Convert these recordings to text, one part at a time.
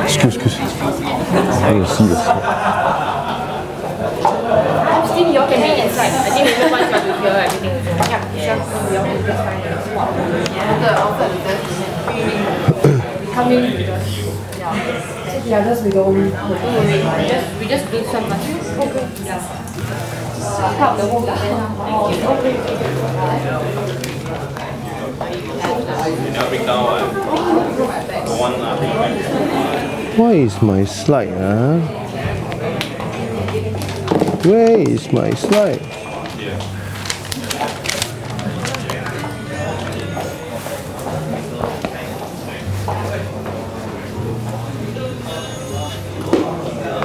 Excuse. I will see this. Still, you all can be inside. I think maybe once you are to hear everything. Yeah, sure. You all can just find it. Come in. Yeah, just we don't. We just do some. Okay. Yeah. Help the whole Where is my slide? Where is my slide?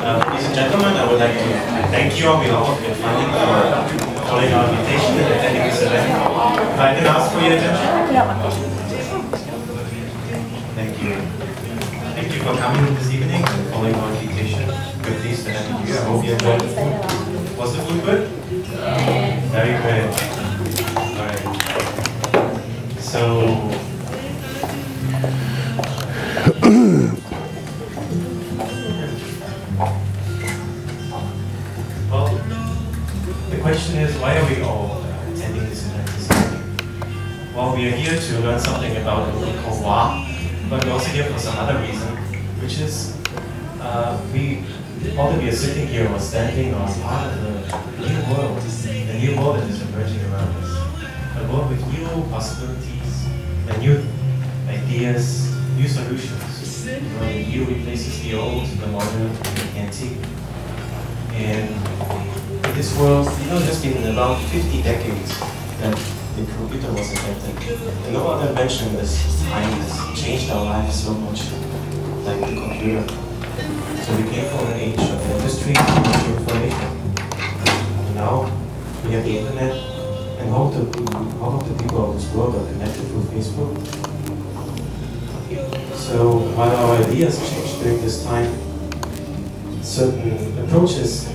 Ladies and gentlemen, I would like to thank you on behalf of your funding for following our invitation and attending this event. If I can ask for your attention. Thank you. Thank you for coming this evening and following our invitation. We're pleased to have you here. I hope you enjoyed the food. Was the food good? Very good. Alright. So the question is, why are we all attending this event this evening? Well, we are here to learn something about a movie called WA, but we're also here for some other reason, which is all that we are sitting here or standing are part of the new world that is emerging around us. A world with new possibilities, and new ideas, new solutions. Where the new replaces the old, the modern, the antique. And in this world, it has been about 50 decades that the computer was invented. And no other invention in this time has changed our lives so much like the computer. So we came from an age of industry to information. And now we have the internet, and all of the people of this world are connected through Facebook. So while our ideas changed during this time, certain approaches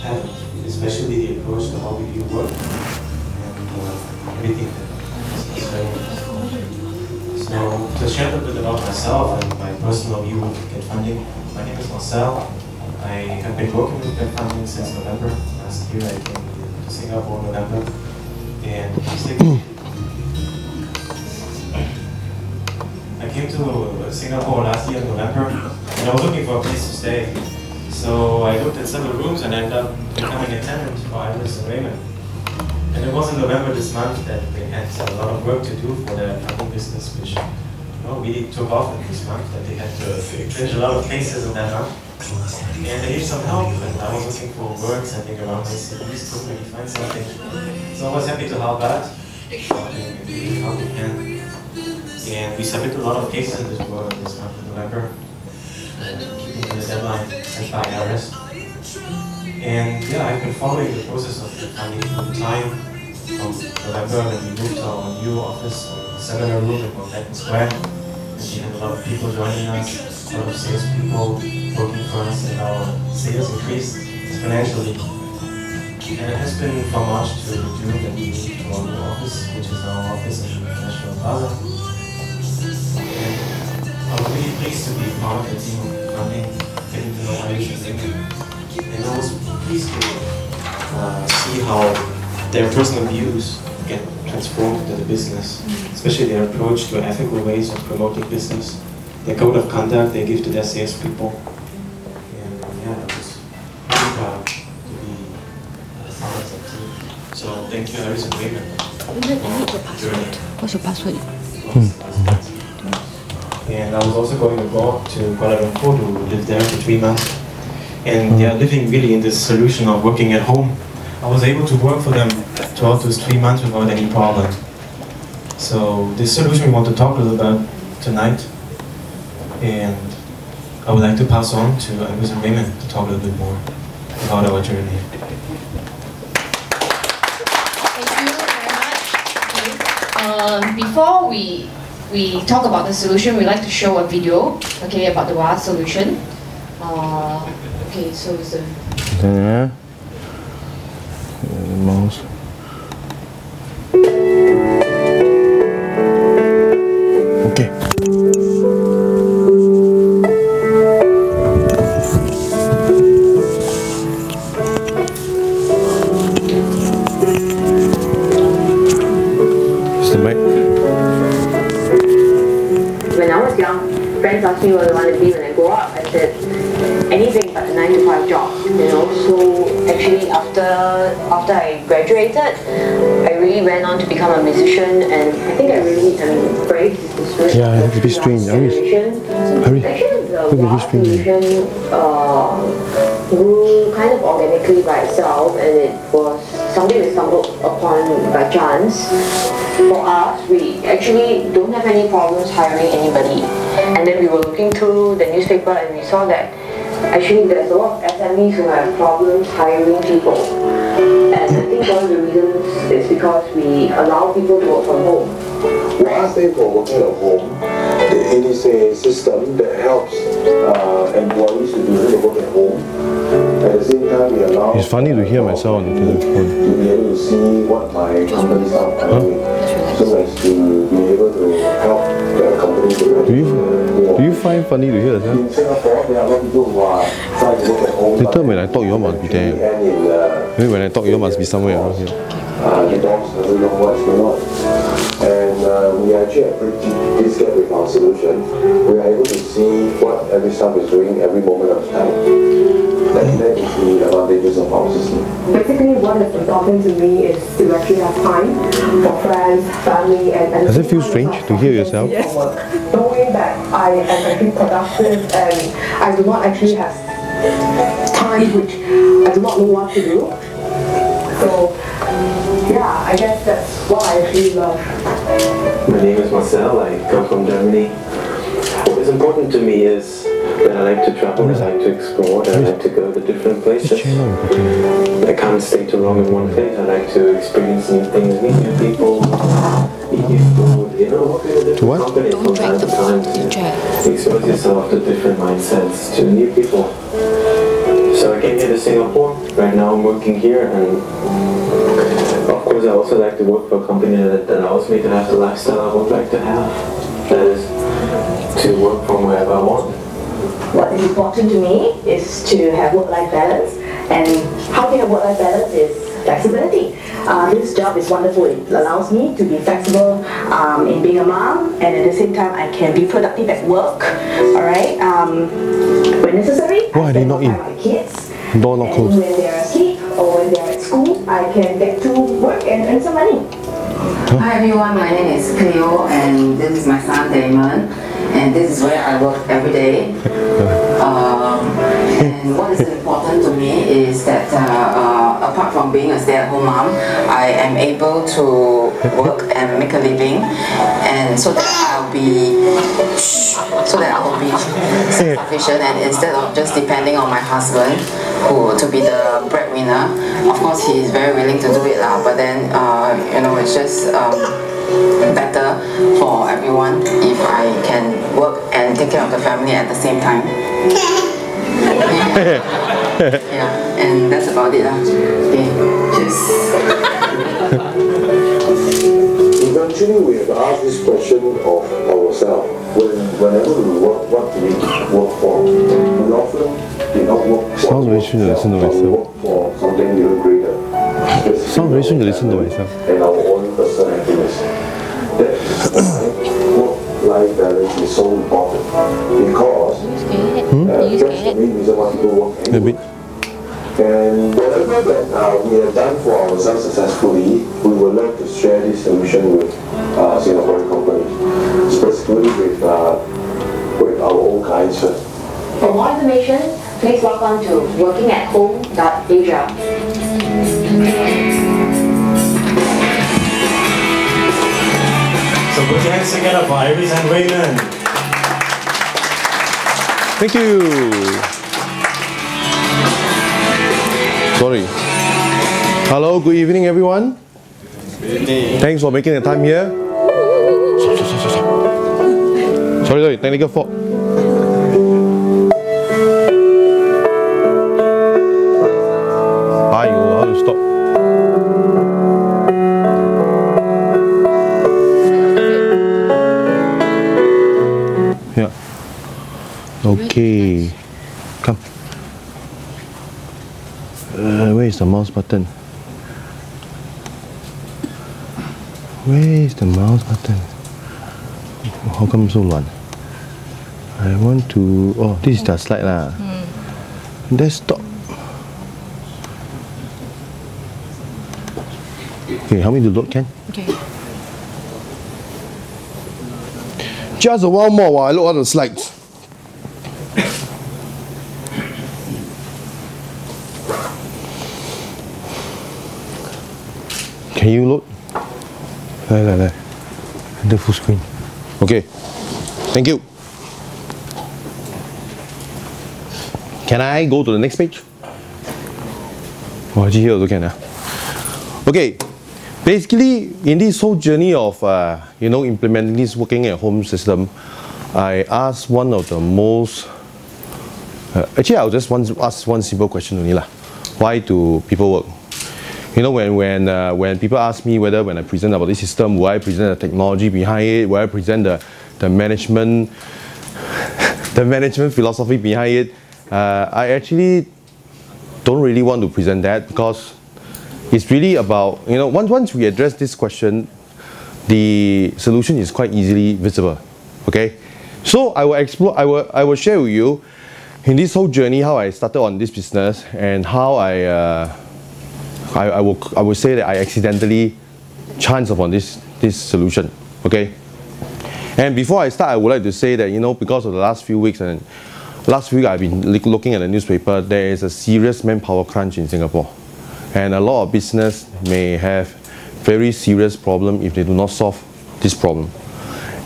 haven't, especially the approach to how we do work and everything that So to share a bit about myself and my personal view of Get Funding, my name is Marcel. I have been working with Get Funding since November last year. I came to Singapore in November, and I came to Singapore last year in November, and I was looking for a place to stay. So I looked at several rooms and ended up becoming a tenant for Iris and Raymond. And it was in November this month that they had a lot of work to do for their funding business, which really took off in this month, that they had to finish a lot of cases in that month. And they needed some help, and I was looking for work, sending around my cities, couldn't really find something. So I was happy to help out, helping how we can. And we submitted a lot of cases in this work this month in November, keeping the deadline set by Iris. And yeah, I've been following the process of the funding for time from November when we moved to our new office, seminar room in Manhattan Square. And we had a lot of people joining us, a lot of salespeople working for us, and our sales increased exponentially. And it has been from March to June that we moved to our new office, which is our office in National Plaza. And I'm really pleased to be part of the team of funding, getting to know Irish and Raymond. And I was pleased to see how their personal views get transformed into the business, especially their approach to ethical ways of promoting business, their code of conduct they give to their salespeople. And yeah, I was really proud to be part of that team. So thank you, Iris and Raymond. What's your password? And I was also going abroad to Kuala Lumpur to live there for 3 months. And they are living really in this solution of working at home. I was able to work for them throughout those 3 months without any problem. So this solution we want to talk a little about tonight. And I would like to pass on to Iris and Raymond to talk a little bit more about our journey. Thank you very much. Before we talk about the solution, we'd like to show a video, okay, about the WA solution. Okay, so it's the mouse. friends asked me what I want to be when I grow up, I said anything but a 9 to 5 job, you know. So actually after I graduated, I really went on to become a musician, and I think Braves is the spirit. Yeah, it's a bit strange. Hurry. Actually, the Wasp musician grew kind of organically by itself, and it was something we stumbled upon by chance. For us, we actually don't have any problems hiring anybody. And then we were looking through the newspaper and we saw that actually there's a lot of SMEs who have problems hiring people. And I think one of the reasons is because we allow people to work from home. Last day for working at home, it is a system that helps employees to do the work at home. At the same time, we allow... It's funny to hear myself on the telephone. ...to be able to see what my company staff are doing, so as to be able to help the company to... Do you find funny to hear yourself? In Singapore, there are a lot of people who are trying to work at home. Later when I talk, you all must be there. Maybe when I talk, you all must be somewhere around here. The boss doesn't know what's going on. And we actually have bridged this gap with our solution. We are able to see what every staff is doing every moment of time. That is the advantages of our system. Basically, what is important to me is to actually have time for friends, family, and... Does it feel strange to hear yourself? Yes. Knowing that I am actually productive and I do not actually have time which I do not know what to do. So, yeah, I guess that's what I actually love. My name is Marcel, I come from Germany. What is important to me is that I like to travel, I like to explore, I like to go to different places. I can't stay too long in one place, I like to experience new things, meet new people, eat new food, you know, work in a different company from time to time to expose yourself to different mindsets, to new people. So I came here to Singapore, right now I'm working here, and of course I also like to work for a company that allows me to have the lifestyle I would like to have. That is to work from wherever I want. What is important to me is to have work-life balance, and how to have work-life balance is flexibility. This job is wonderful. It allows me to be flexible in being a mom, and at the same time I can be productive at work. Alright, when necessary, Why are they not in? my kids. Door not closed. When they're asleep or when they're at school, I can get to work and earn some money. Hi everyone, my name is Cleo and this is my son Damon, and this is where I work every day. And what is important to me is that apart from being a stay-at-home mom, I am able to work and make a living, and so that I'll be self-sufficient, and instead of just depending on my husband to be the breadwinner. Of course he is very willing to do it but then you know, it's just better for everyone if I can work and take care of the family at the same time. Yeah, and that's about it. Okay, cheers. Eventually, we have asked this question of ourselves. Whenever we work, what do we work for? We often do not work for Sounds very strange to listen to myself. We work for something even greater. Sounds very strange to listen to myself. And our own personal happiness. That's why work-life balance is so important. Because that's the main reason why people work anyway. And whatever that we have done for ourselves successfully, we would love to share this solution with Singaporean companies, specifically with our own clients. For more information, please log on to workingathome.asia. So put your hands together for Iris and Raymond. Thank you. Sorry. Hello, good evening everyone. Good evening. Thanks for making the time here. Sorry, technical fault. How to stop? Yeah. Okay. Come. Where is the mouse button? Where is the mouse button? How come so 乱? I want to, oh, this is the slide lah. Desktop. Okay, help me to load, Ken. Okay. Just a while more while I load all the slides. Can you load? The full screen. Okay. Thank you. Can I go to the next page? Oh, actually here also can. Okay. Basically, in this whole journey of implementing this working at home system, I asked one of the most. Actually, I'll just ask one simple question only lah. Why do people work? You know, when people ask me whether when I present about this system, will I present the technology behind it? Will I present the management, the management philosophy behind it? I actually don't really want to present that because it's really about, you know, once we address this question, the solution is quite easily visible. Okay, so I will explore. I will share with you in this whole journey how I started on this business and how I will say that I accidentally chanced upon this solution. Okay, and before I start, I would like to say that, you know, because of the last few weeks and last week I've been looking at the newspaper, there is a serious manpower crunch in Singapore. And a lot of business may have very serious problem if they do not solve this problem.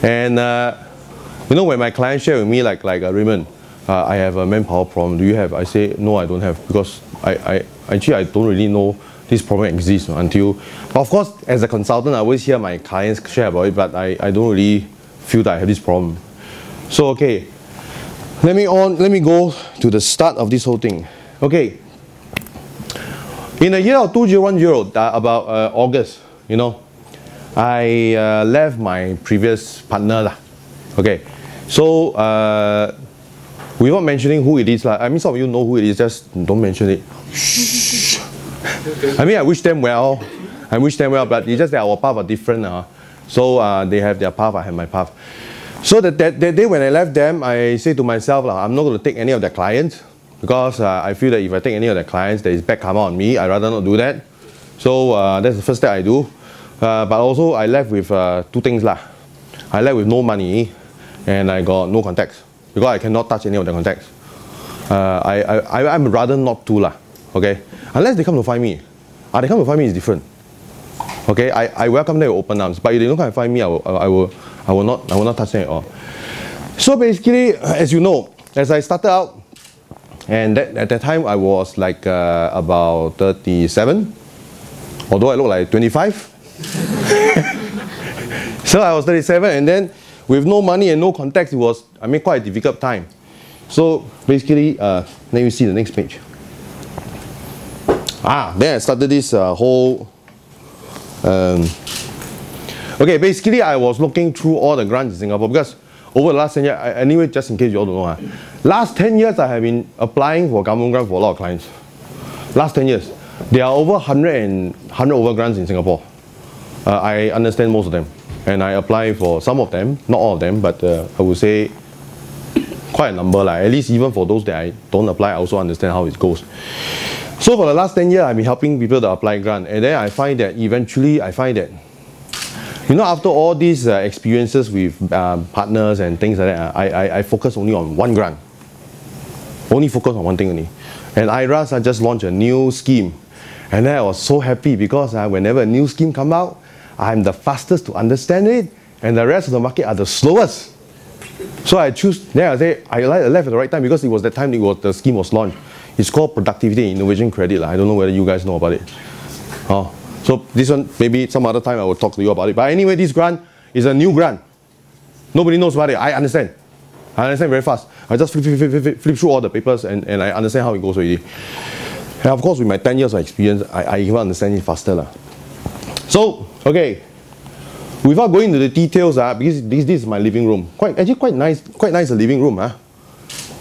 And you know, when my clients share with me like Raymond, I have a manpower problem. Do you have? I say no, I don't have, because I don't really know this problem exists until. But of course, as a consultant, I always hear my clients share about it, but I don't really feel that I have this problem. So okay, let me go to the start of this whole thing. Okay. In the year of 2010, about August, you know, I left my previous partner lah. Okay, so without mentioning who it is lah. I mean, some of you know who it is. Just don't mention it. Shh. I mean, I wish them well. But it's just that our paths are different. So they have their path, I have my path. So that day when I left them, I say to myself, I'm not going to take any of their clients. Because I feel that if I take any of their clients, there is bad karma on me. I'd rather not do that. So that's the first step I do. But also I left with two things lah. I left with no money and I got no contacts because I cannot touch any of the contacts. I'm rather not to lah. Okay, unless they come to find me. They come to find me is different. Okay, I welcome them with open arms. But if they don't come and find me, I will not touch them at all. So basically, as you know, as I started out. And at that time, I was like about 37, although I look like 25. So I was 37, and then with no money and no contacts, it was, quite a difficult time. So basically, let me see the next page. Then I started this whole. Okay, basically, I was looking through all the grants in Singapore because over the last 10 years, anyway, just in case you all don't know, last 10 years I have been applying for government grant for a lot of clients. Last 10 years. There are over 100 over grants in Singapore. I understand most of them. And I apply for some of them, not all of them, but I would say quite a number. At least even for those that I don't apply, I also understand how it goes. So for the last 10 years, I've been helping people to apply grant. And then I find that eventually, you know, after all these experiences with partners and things like that, I focus only on one grant. Only focus on one thing only. And IRAS, I just launched a new scheme. And then I was so happy because whenever a new scheme comes out, I'm the fastest to understand it, and the rest of the market are the slowest. So I choose, then I say, I left at the right time because it was the time the scheme was launched. It's called Productivity and Innovation Credit. I don't know whether you guys know about it. So this one, maybe some other time I will talk to you about it. But anyway, this grant is a new grant. Nobody knows about it. I understand. I understand very fast. I just flip through all the papers and I understand how it goes already. And of course, with my 10 years of experience, I even understand it faster. So, okay. Without going into the details, because this is my living room. Actually quite nice living room.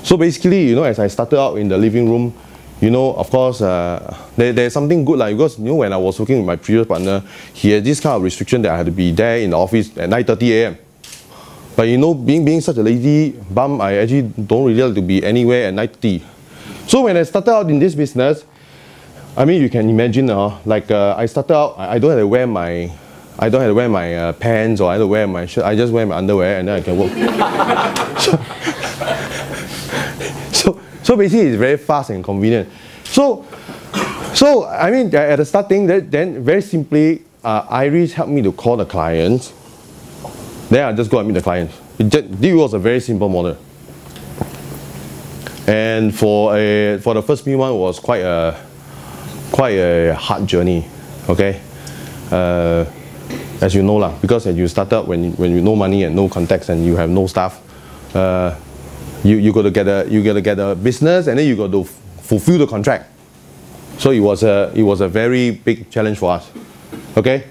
So basically, you know, as I started out in the living room, you know, of course, there's something good because, you know, when I was working with my previous partner, he had this kind of restriction that I had to be there in the office at 9:30 a.m. But you know, being such a lazy bum, I actually don't really like to be anywhere at 9:30. So when I started out in this business, I mean, you can imagine, I started out, I don't have to wear my pants, or I don't wear my shirt. I just wear my underwear and then I can work. So basically, it's very fast and convenient. So I mean, at the starting, then very simply, Iris helped me to call the clients. Then I just go and meet the clients. This was a very simple model. And for the first few months, it was quite a hard journey. Okay, as you know lah, because as you start up when you no money and no contacts and you have no staff, you got to get a business, and then you got to fulfill the contract. So it was a very big challenge for us. Okay,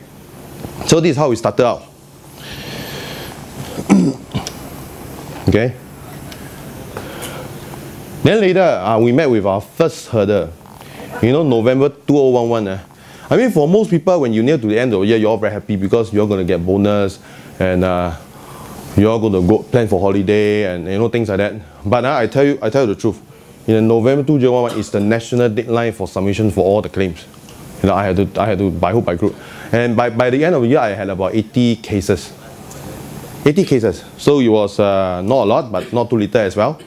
so this is how we started out. Okay. Then later, we met with our first hurdle. You know, November 2011. I mean, for most people, when you're near to the end of the year, you're all very happy because you're going to get bonus and you're going to go plan for holiday and you know things like that. But I tell you the truth. In November 2011 is the national deadline for submission for all the claims. You know, I had to by hook by crook. And by the end of the year, I had about 80 cases. 80 cases. So it was not a lot, but not too little as well.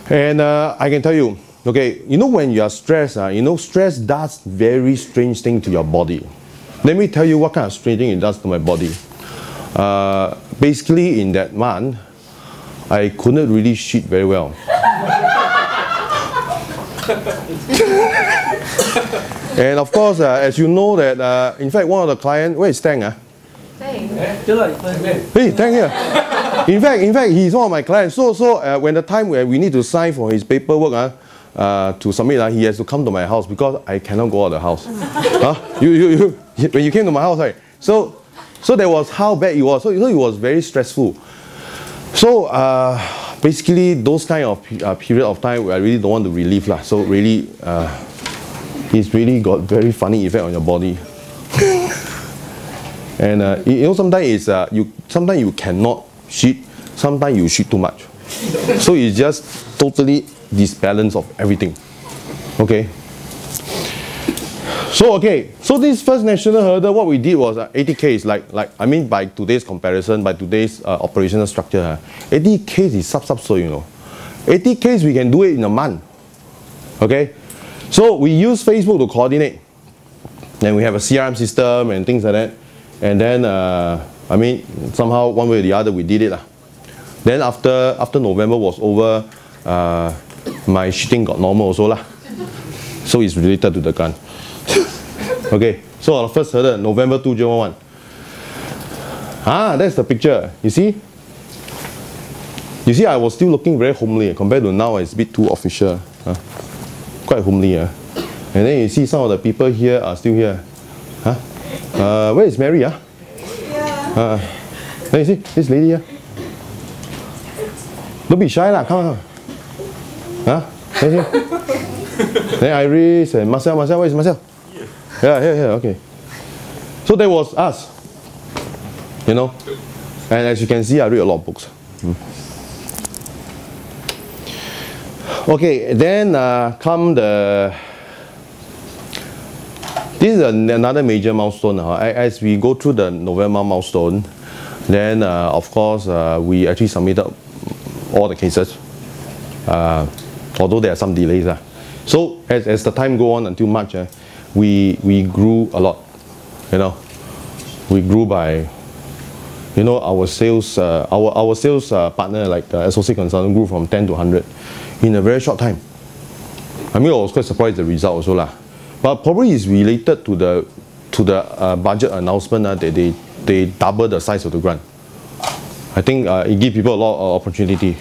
And I can tell you, okay, you know when you are stressed, you know stress does very strange thing to your body. Let me tell you what kind of strange thing it does to my body. Basically, in that month, I couldn't really shit very well. And of course, as you know that, in fact, one of the clients, where is Tang? Hey, Tang here. In fact, he's one of my clients. So when the time where we need to sign for his paperwork to submit, he has to come to my house because I cannot go out of the house. When you came to my house, right? So that was how bad it was. So you know, it was very stressful. So basically, those kind of period of time where I really don't want to relieve lah. So really, it's really got very funny effect on your body. And you know, sometimes you cannot shit. Sometimes you shit too much. So it's just totally disbalance of everything. Okay. So this first national hurdle, what we did was 80K. Like I mean, by today's comparison, by today's operational structure, 80K is so you know. 80K we can do it in a month. Okay. So we use Facebook to coordinate, and we have a CRM system and things like that. And then I mean, somehow one way or the other we did it lah. Then after November was over, my shitting got normal also lah. So it's related to the gun. Okay, so our first hurdle, November 2011. That's the picture. You see? You see, I was still looking very homely compared to now. It's a bit too official. Quite homely. And then you see some of the people here are still here. Where is Mary? Then you see this lady here. Don't be shy lah. Come on. Then Iris and Marcel. Where is Marcel? Yeah, here. Okay. So that was us. You know, and as you can see, I read a lot of books. Okay, then come the. This is another major milestone. As we go through the November milestone, then of course we actually submitted all the cases. Although there are some delays. So as the time go on until March, we grew a lot. You know, we grew by. You know, our sales partner, like associate consultant, grew from 10 to 100 in a very short time. I mean, I was quite surprised at the result also lah. But probably it's related to the budget announcement that they double the size of the grant. I think it gives people a lot of opportunity.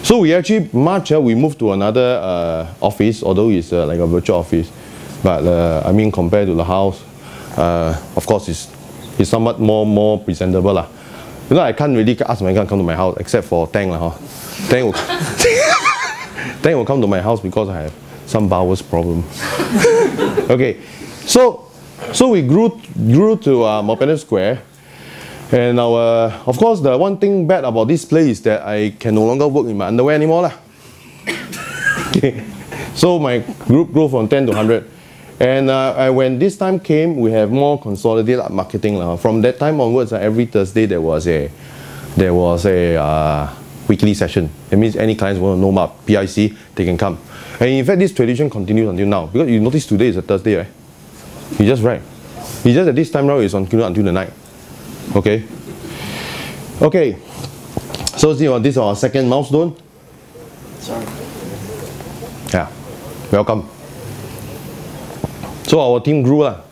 So we actually March we moved to another office, although it's like a virtual office. But I mean, compared to the house, of course it's somewhat more presentable lah. You know, I can't really ask my guy to come to my house except for Tang lah. Tang will come to my house because I have some bowels problem. Okay, so we grew to Mopena Square, And of course, the one thing bad about this place is that I can no longer work in my underwear anymore lah. Okay. So my group grew from 10 to 100. And when this time came, we have more consolidated marketing. From that time onwards, every Thursday there was a weekly session. That means any clients want to know about PIC, they can come. And in fact, this tradition continues until now. Because you notice today is a Thursday, right? You just right. It's just that this time around it's continued until the night. Okay? Okay. So this is our second milestone. Sorry. Yeah. Welcome. So our team grew and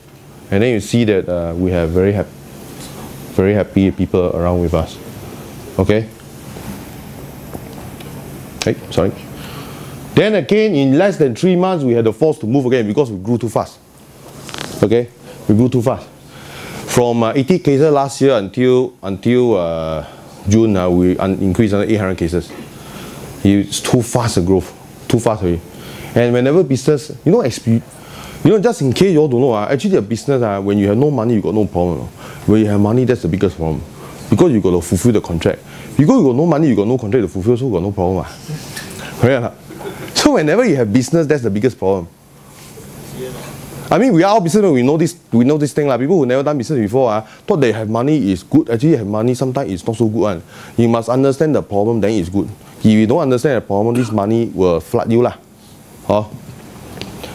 then you see that we have very happy people around with us. Okay? Hey, sorry. Then again, in less than 3 months, we had the force to move again because we grew too fast. Okay? We grew too fast. From 80 cases last year until June, we increased another 800 cases. It's too fast a growth. Too fast already. And whenever business, just in case you all don't know, actually a business, when you have no money, you got no problem. When you have money, that's the biggest problem. Because you got to fulfill the contract. Because you got no money, you got no contract to fulfill, so you got no problem. Right? So whenever you have business, that's the biggest problem. I mean, we are all businessmen, we know this thing. People who never done business before thought they have money is good. Actually, have money sometimes it's not so good. You must understand the problem, then it's good. If you don't understand the problem, this money will flood you.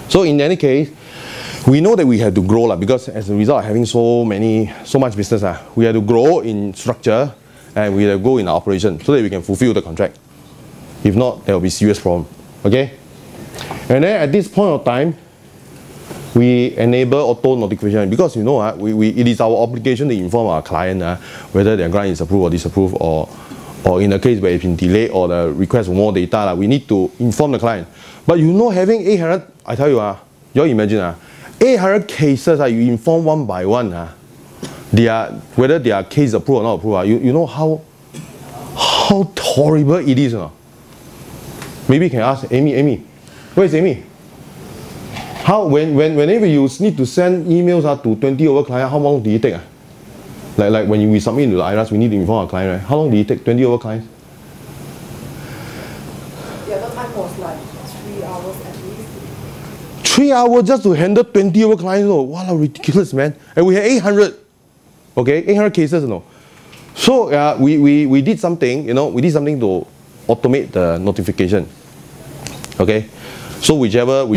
So in any case, we know that we have to grow because as a result of having so much business, we have to grow in structure and we have to grow in our operation so that we can fulfill the contract. If not, there will be serious problem. Okay? And then at this point of time, we enable auto notification because it is our obligation to inform our client whether their grant is approved or disapproved, or in a case where it's been delayed or the request for more data, we need to inform the client. But having 800, I tell you, you all imagine 800 cases, you inform one by one, whether their case approved or not approved. You know how horrible it is. Maybe you can ask Amy. Where is Amy? Whenever you need to send emails to 20 over clients, how long do you take? Like when we submit to the IRAS, we need to inform our client, right? How long do you take? 20 over clients? The other time was like 3 hours at least. 3 hours just to handle 20 over clients? Wow, ridiculous, man. And we had 800. Okay, 800 cases, So we did something, we did something to automate the notification. Okay, so whichever